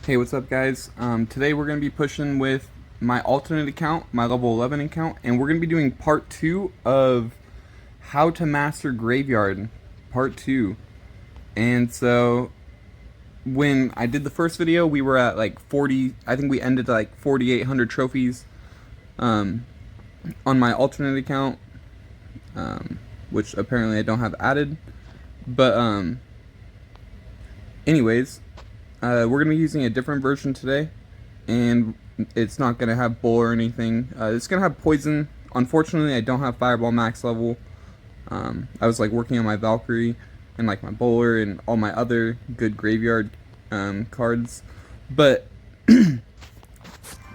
Hey, what's up guys? Today we're going to be pushing with my alternate account, my level 11 account, and we're going to be doing part 2 of how to master Graveyard, part 2. And so, when I did the first video, we were at like 40, I think we ended at like 4,800 trophies um, on my alternate account, which apparently I don't have added. But anyways, we're going to be using a different version today, and it's not going to have bull or anything. It's going to have poison. Unfortunately, I don't have fireball max level. I was like working on my Valkyrie and like my bowler and all my other good graveyard cards. But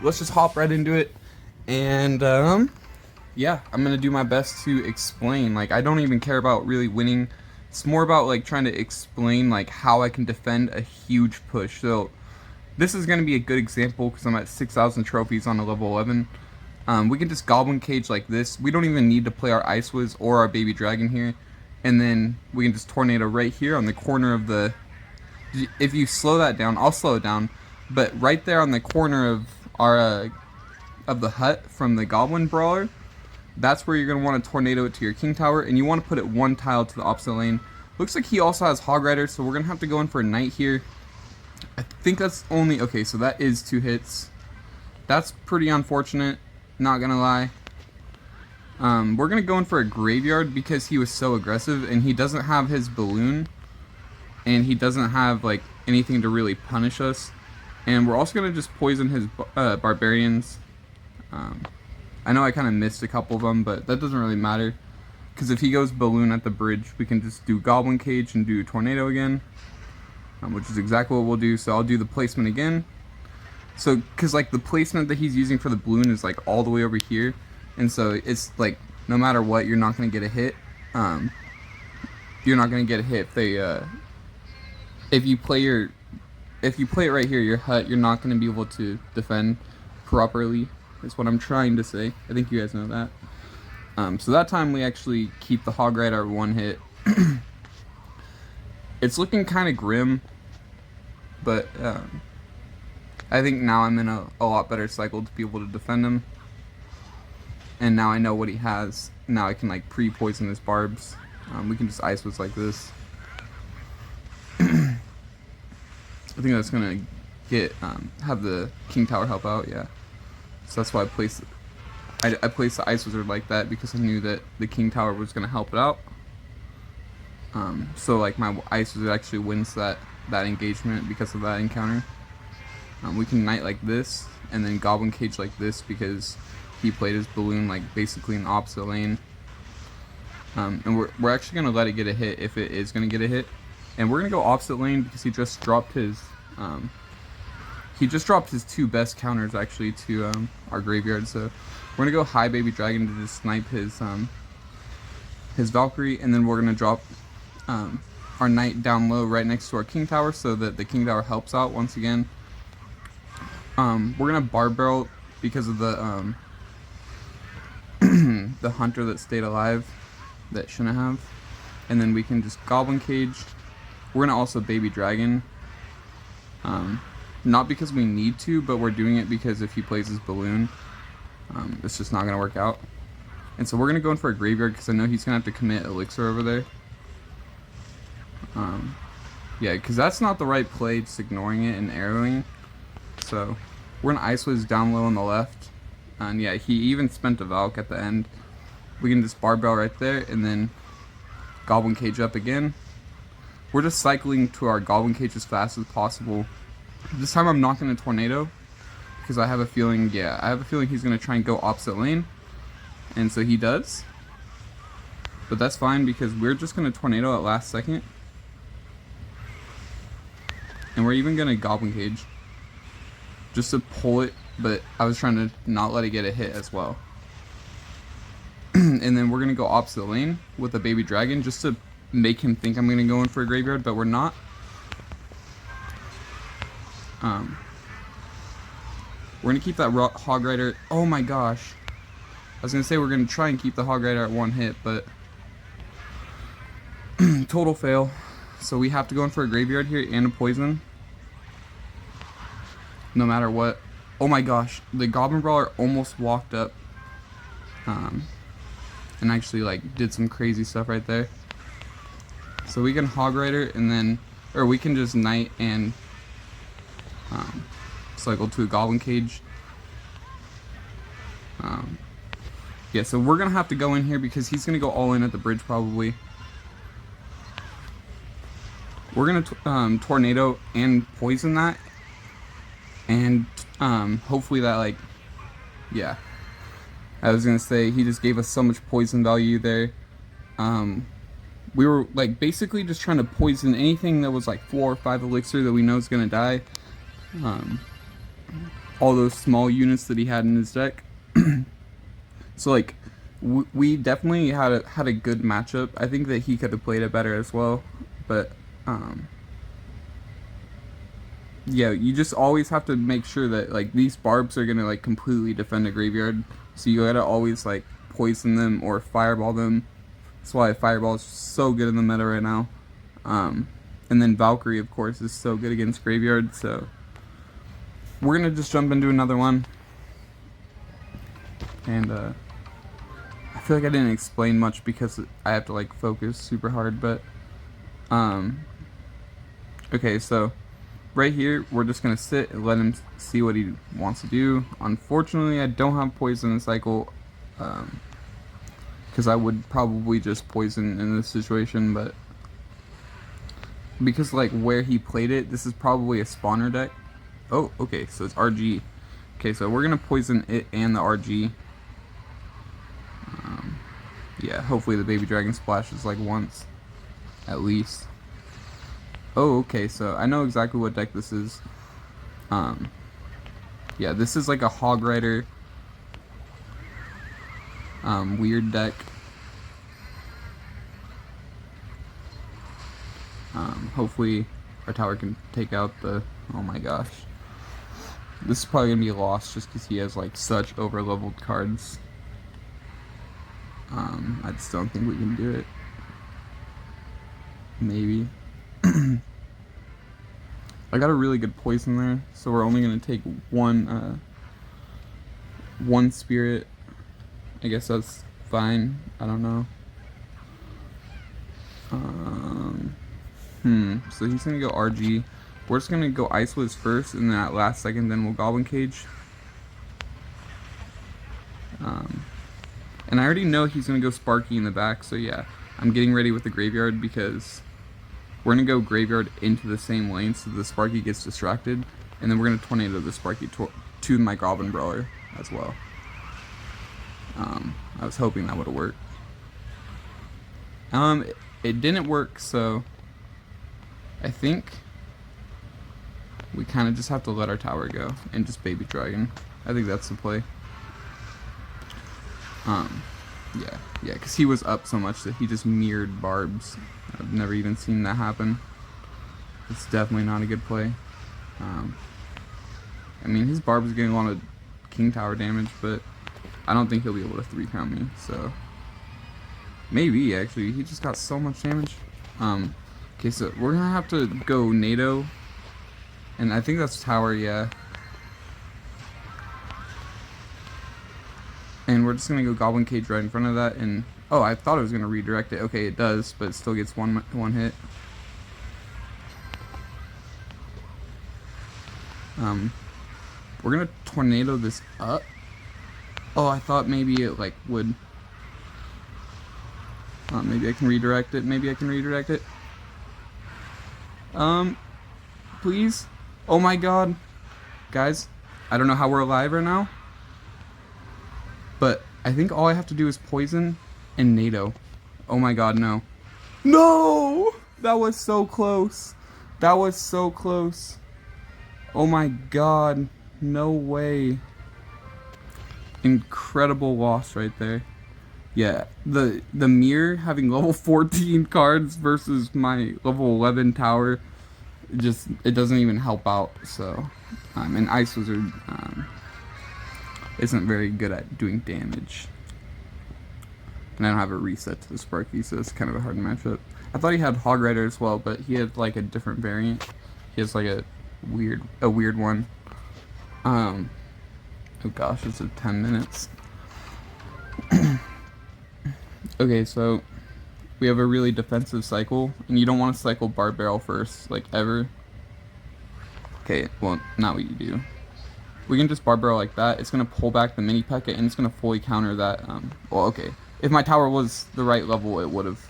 let's just hop right into it. And yeah, I'm going to do my best to explain. Like, I don't even care about really winning. It's more about like trying to explain like how I can defend a huge push. So this is going to be a good example because I'm at 6,000 trophies on a level 11. We can just Goblin Cage like this. We don't even need to play our Ice Wiz or our Baby Dragon here. And then we can just Tornado right here on the corner of the... If you slow that down, I'll slow it down. But right there on the corner of our of the hut from the Goblin Brawler, that's where you're going to want to Tornado it to your King Tower. And you want to put it one tile to the opposite lane. Looks like he also has Hog Rider, so we're going to have to go in for a Knight here. I think that's only... Okay, so that is 2 hits. That's pretty unfortunate, not gonna lie. We're gonna go in for a Graveyard because he was so aggressive, and he doesn't have his balloon, and he doesn't have like anything to really punish us. And we're also gonna just poison his barbarians. I know I kind of missed a couple of them, but that doesn't really matter, because if he goes balloon at the bridge, we can just do Goblin Cage and do Tornado again. Which is exactly what we'll do. So I'll do the placement again. So, because like the placement that he's using for the balloon is like all the way over here, and so it's like no matter what, you're not gonna get a hit. You're not gonna get a hit if they if you play it right here, your hut, you're not gonna be able to defend properly. Is what I'm trying to say. I think you guys know that. So that time we actually keep the Hog Rider at 1 hit. It's looking kind of grim, but I think now I'm in a lot better cycle to be able to defend him. And now I know what he has. Now I can like pre-poison his barbs. We can just Ice Wiz like this. I think that's gonna get have the King Tower help out, yeah. So that's why I placed the Ice Wizard like that, because I knew that the King Tower was gonna help it out. So like my Ice Wizard actually wins that engagement because of that encounter. We can Knight like this, and then Goblin Cage like this, because he played his balloon like basically in the opposite lane. And we're actually gonna let it get a hit if it is gonna get a hit, and we're gonna go opposite lane because he just dropped his 2 best counters actually to our Graveyard. So we're gonna go high Baby Dragon to just snipe his Valkyrie, and then we're gonna drop our Knight down low right next to our King Tower so that the King Tower helps out once again. We're gonna Barb Barrel because of the the Hunter that stayed alive that shouldn't have, and then we can just Goblin Cage. We're gonna also Baby Dragon, not because we need to, but we're doing it because if he plays his balloon, it's just not gonna work out. And so we're gonna go in for a Graveyard because I know he's gonna have to commit Elixir over there. Yeah, because that's not the right play, just ignoring it and arrowing. So we're gonna Ice Wiz down low on the left, and yeah, he even spent a Valk at the end. We can just Barbell right there, and then Goblin Cage up again. We're just cycling to our Goblin Cage as fast as possible. This time I'm not gonna Tornado, because I have a feeling, he's gonna try and go opposite lane, and so he does. But that's fine because we're just gonna Tornado at last second. And we're even gonna Goblin Cage just to pull it, but I was trying to not let it get a hit as well. And then we're gonna go opposite lane with a Baby Dragon just to make him think I'm gonna go in for a Graveyard, but we're not. We're gonna keep that Hog Rider. Oh my gosh, I was gonna say we're gonna try and keep the Hog Rider at 1 hit, but total fail. So we have to go in for a Graveyard here and a poison. no matter what. Oh my gosh, the Goblin Brawler almost walked up and actually like did some crazy stuff right there. So we can Hog Rider and then, or we can just Knight and cycle to a Goblin Cage. Yeah, so we're gonna have to go in here because he's gonna go all in at the bridge probably. We're gonna Tornado and poison that, and hopefully that, like, yeah. I was gonna say he just gave us so much poison value there. We were like basically just trying to poison anything that was like 4 or 5 elixir that we know is gonna die. All those small units that he had in his deck. So like we definitely had a good matchup. I think that he could have played it better as well, but yeah, you just always have to make sure that like these barbs are gonna like completely defend a graveyard, so you gotta always like poison them or fireball them. That's why fireball is so good in the meta right now. And then Valkyrie, of course, is so good against graveyard. So we're gonna just jump into another one, and I feel like I didn't explain much because I have to like focus super hard. But okay, so right here we're just gonna sit and let him see what he wants to do. Unfortunately, I don't have poison in cycle, because I would probably just poison in this situation, but because like where he played it, this is probably a spawner deck. Oh, okay, so it's RG. Okay, so we're gonna poison it and the RG. Yeah, hopefully the baby dragon splashes like once at least. Oh, okay, so I know exactly what deck this is. Yeah, this is like a Hog Rider weird deck. Hopefully our tower can take out the, oh my gosh, this is probably gonna be a loss just because he has like such over leveled cards. I just don't think we can do it. Maybe. I got a really good poison there, so we're only gonna take one spirit. I guess that's fine. I don't know. So he's gonna go RG. We're just gonna go Ice Wiz first, and then at last second, then we'll Goblin Cage. And I already know he's gonna go Sparky in the back, so yeah, I'm getting ready with the graveyard because we're gonna go graveyard into the same lane so the Sparky gets distracted, and then we're gonna Tornado the Sparky to my Goblin Brawler as well. I was hoping that would have worked. It didn't work, so I think we kind of just have to let our tower go and just baby dragon. I think that's the play. Yeah, because he was up so much that he just mirrored barbs. I've never even seen that happen. It's definitely not a good play. I mean, his barb is getting a lot of king tower damage, but I don't think he'll be able to 3-count me, so maybe actually he just got so much damage. Okay, so we're gonna have to go NATO, and I think that's tower, yeah. And we're just gonna go Goblin Cage right in front of that, and oh, I thought it was gonna redirect it. Okay, it does, but it still gets one hit. We're gonna Tornado this up. Oh, I thought maybe it like would. Maybe I can redirect it. Maybe I can redirect it. Please. Oh my God, guys, I don't know how we're alive right now, but I think all I have to do is poison and NATO. Oh my God, no. No! That was so close. That was so close. Oh my God, no way. Incredible loss right there. Yeah, the mirror having level 14 cards versus my level 11 tower, it doesn't even help out. So, and Ice Wizard isn't very good at doing damage. And I don't have a reset to the Sparky, so it's kind of a hard matchup. I thought he had Hog Rider as well, but he had like a different variant. He has like a weird one. Oh gosh, it's at 10 minutes. Okay, so we have a really defensive cycle, and you don't want to cycle bar barrel first, like ever. Okay, well, not what you do. We can just bar barrel like that. It's gonna pull back the mini P.E.K.K.A. and it's gonna fully counter that. Well, okay. If my tower was the right level, it would have.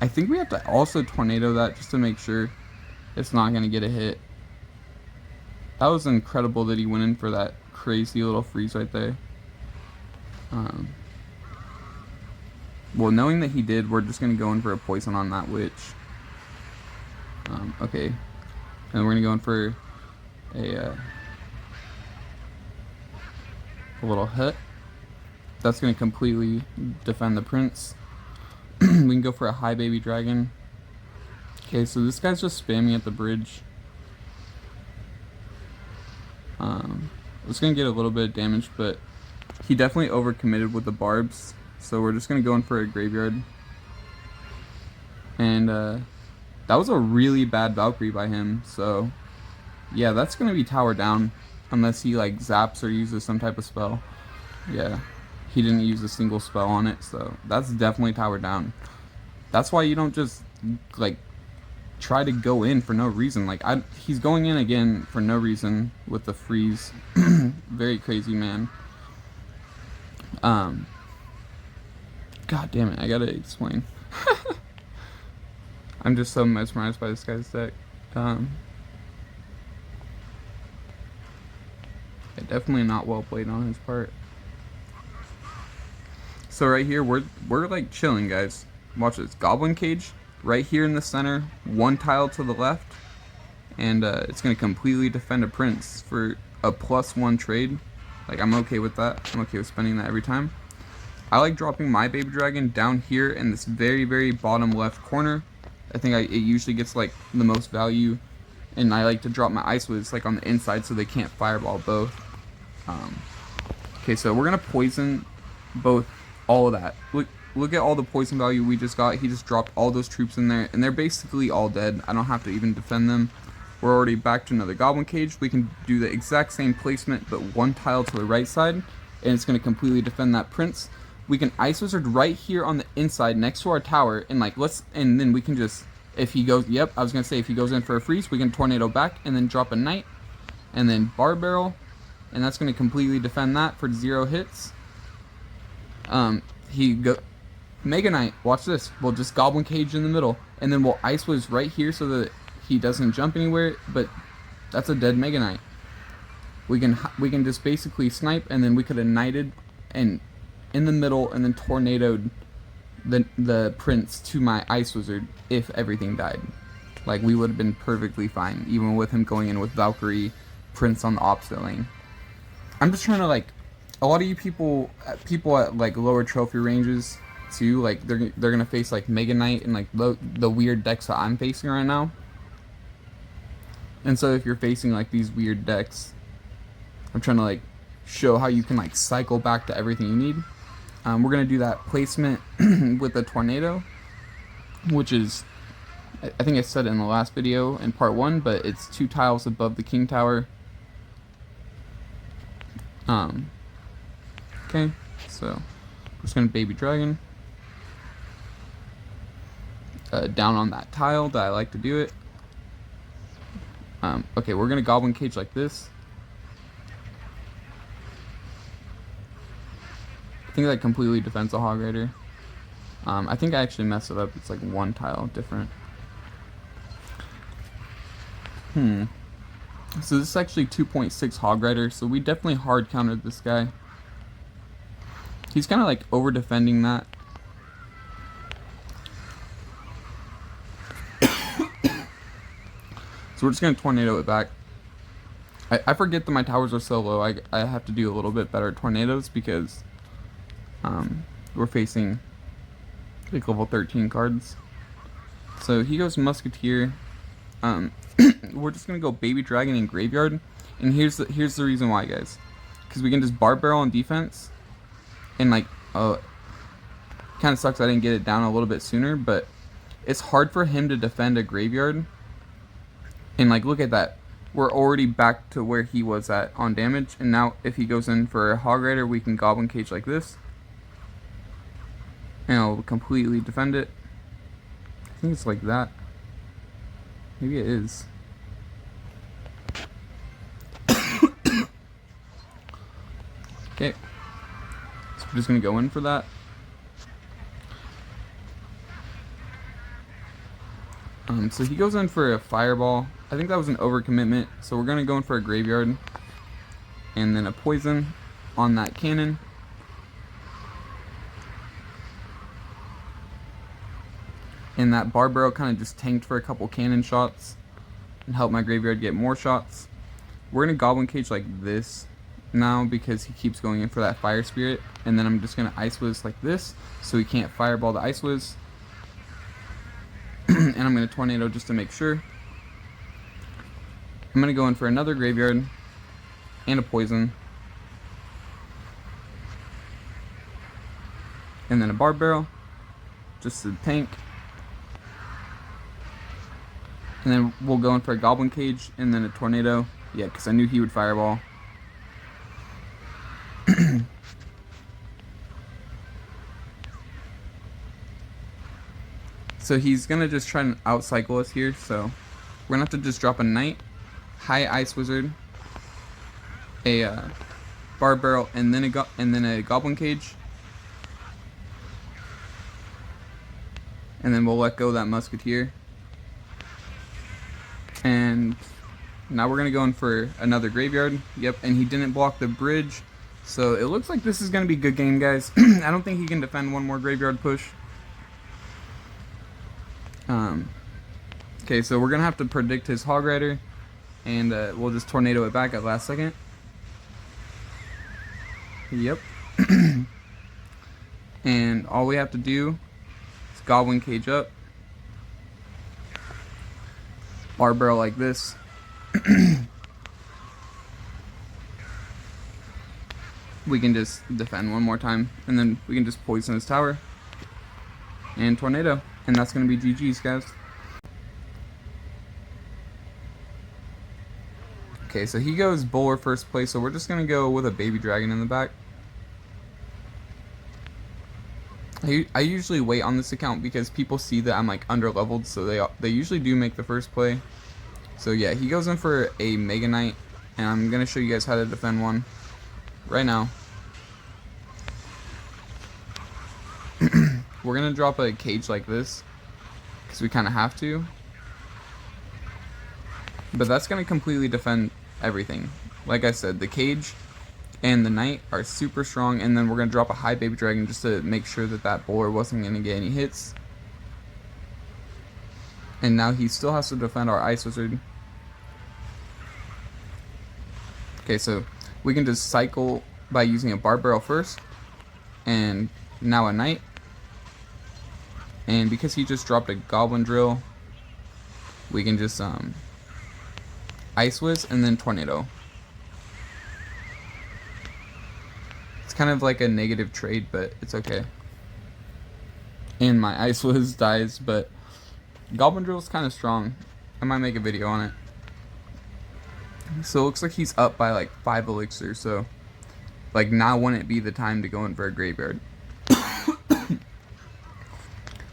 I think we have to also tornado that just to make sure it's not gonna get a hit. That was incredible that he went in for that crazy little freeze right there. Well, knowing that he did, we're just going to go in for a poison on that witch. Okay. And we're going to go in for a little hit. That's going to completely defend the prince. We can go for a high baby dragon. Okay, so this guy's just spamming at the bridge. It's going to get a little bit of damage, but he definitely overcommitted with the barbs. So we're just going to go in for a graveyard. And that was a really bad Valkyrie by him. So yeah, that's going to be tower down. Unless he like zaps or uses some type of spell. Yeah, he didn't use a single spell on it. So that's definitely tower down. That's why you don't just like try to go in for no reason. Like he's going in again for no reason with the freeze. Very crazy, man. God damn it, I gotta explain. I'm just so mesmerized by this guy's deck. Definitely not well played on his part. So right here, we're like chilling, guys. Watch this. Goblin Cage right here in the center, one tile to the left, and it's gonna completely defend a prince for a +1 trade. Like, I'm okay with that. I'm okay with spending that every time. I like dropping my baby dragon down here in this very, very bottom left corner. I think it usually gets like the most value, and I like to drop my Ice Wiz like on the inside so they can't fireball both. Okay, so we're gonna poison both, all of that. Look at all the poison value we just got. He just dropped all those troops in there, and they're basically all dead. I don't have to even defend them. We're already back to another Goblin Cage. We can do the exact same placement, but one tile to the right side, and it's gonna completely defend that prince. We can Ice Wizard right here on the inside next to our tower, and like and then we can just, if he goes, yep, I was gonna say if he goes in for a freeze, we can tornado back and then drop a knight, and then bar barrel, and that's gonna completely defend that for 0 hits. Mega Knight, watch this. We'll just Goblin Cage in the middle, and then we'll Ice Wiz right here so that he doesn't jump anywhere. But that's a dead Mega Knight. We can just basically snipe, and then we could have knighted and in the middle, and then tornadoed the prince to my Ice Wizard if everything died. Like, we would have been perfectly fine, even with him going in with Valkyrie, prince on the opposite lane. I'm just trying to, like, a lot of you people at like lower trophy ranges too, like they're gonna face like Mega Knight and like the weird decks that I'm facing right now. And so if you're facing like these weird decks, I'm trying to like show how you can like cycle back to everything you need. We're gonna do that placement with the tornado, which is, I think I said it in the last video in part 1, but it's 2 tiles above the king tower. Okay, so we're just gonna baby dragon down on that tile that I like to do it. Okay, we're gonna Goblin Cage like this. I think that completely defends the Hog Rider. I think I actually messed it up. It's like 1 tile different. So this is actually 2.6 Hog Rider, so we definitely hard countered this guy. He's kind of like over defending that. So we're just going to tornado it back. I forget that my towers are so low. I have to do a little bit better at tornadoes because we're facing like level 13 cards. So he goes Musketeer. We're just going to go Baby Dragon and Graveyard. And here's the reason why, guys. Because we can just bar barrel on defense. And like, kind of sucks I didn't get it down a little bit sooner, but it's hard for him to defend a graveyard. And like, look at that. we're already back to where he was at on damage. And now if he goes in for a Hog Rider, we can Goblin Cage like this. And I'll completely defend it. I think it's like that. Maybe it is. Okay. So we're just going to go in for that. So he goes in for a Fireball. I think that was an overcommitment. So we're going to go in for a Graveyard. And then a Poison on that cannon. And that Bar Barrel kind of just tanked for a couple cannon shots. And helped my Graveyard get more shots. We're going to Goblin Cage like this now because he keeps going in for that Fire Spirit. And then I'm just going to Ice Whiz like this so he can't Fireball the Ice Whiz. And I'm going to Tornado just to make sure. I'm going to go in for another Graveyard and a Poison. And then a Bar Barrel just to tank. And then we'll go in for a Goblin Cage and then a Tornado. Yeah, because I knew he would Fireball. So he's going to just try and outcycle us here. So we're going to have to just drop a Knight, High Ice Wizard, a Bar Barrel, and then a Goblin Cage. And then we'll let go of that Musketeer. And now we're going to go in for another Graveyard. Yep, and he didn't block the bridge. So it looks like this is going to be a good game, guys. I don't think he can defend one more Graveyard push. Okay, so we're going to have to predict his Hog Rider. And we'll just Tornado it back at last second. Yep. And all we have to do is Goblin Cage up. Bar Barrel like this. We can just defend one more time. And then we can just Poison his tower. And Tornado. And that's going to be GG's, guys. Okay, so he goes Bowler first place, so we're just going to go with a Baby Dragon in the back. I usually wait on this account because people see that I'm like under leveled, so they usually do make the first play. So yeah, he goes in for a Mega Knight, and I'm going to show you guys how to defend one right now. We're going to drop a cage like this because we kind of have to. But that's going to completely defend everything. Like I said, the cage and the Knight are super strong, and then we're going to drop a high Baby Dragon just to make sure that that Bowler wasn't going to get any hits. And now he still has to defend our Ice Wizard. Okay, so we can just cycle by using a Bar Barrel first, and now a Knight. And because he just dropped a Goblin Drill, we can just Ice Whiz and then Tornado. It's kind of like a negative trade, but it's okay. And my Ice Whiz dies, but Goblin Drill is kind of strong. I might make a video on it. So it looks like he's up by like 5 elixir, so like now wouldn't be the time to go in for a Graveyard.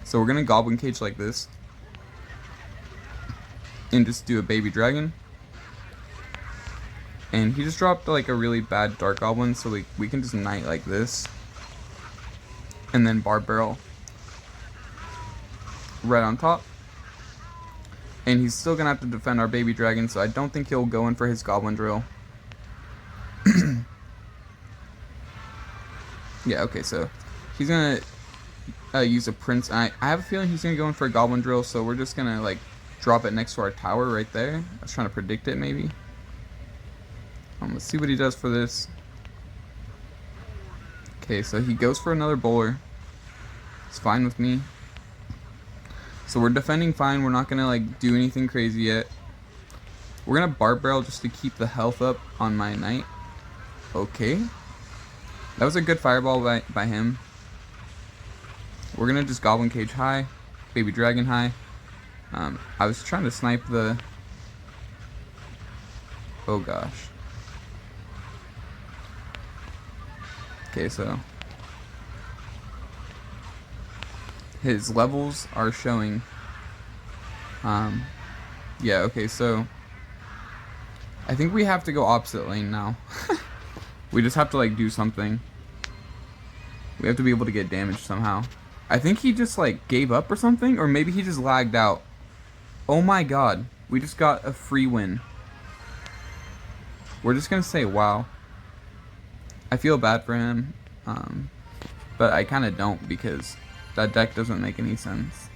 So we're gonna Goblin Cage like this and just do a Baby Dragon. And he just dropped like a really bad Dark Goblin, so we can just Knight like this. And then Bar Barrel right on top. And he's still gonna have to defend our Baby Dragon, so I don't think he'll go in for his Goblin Drill. Yeah, okay, so he's gonna use a Prince. I have a feeling he's gonna go in for a Goblin Drill, so we're just gonna like drop it next to our tower right there. I was trying to predict it maybe. Let's see what he does for this. Okay, so he goes for another Bowler. It's fine with me. So we're defending fine. We're not gonna like do anything crazy yet. We're gonna Bar Barrel just to keep the health up on my Knight. Okay. That was a good Fireball by him. We're gonna just Goblin Cage high, Baby Dragon high. I was trying to snipe the Oh gosh. Okay, so his levels are showing. Yeah, okay, so I think we have to go opposite lane now. We just have to like do something. We have to be able to get damage somehow. I think he just like gave up or something, or maybe he just lagged out. Oh my god, we just got a free win. We're just gonna say wow. I feel bad for him, but I kind of don't because that deck doesn't make any sense.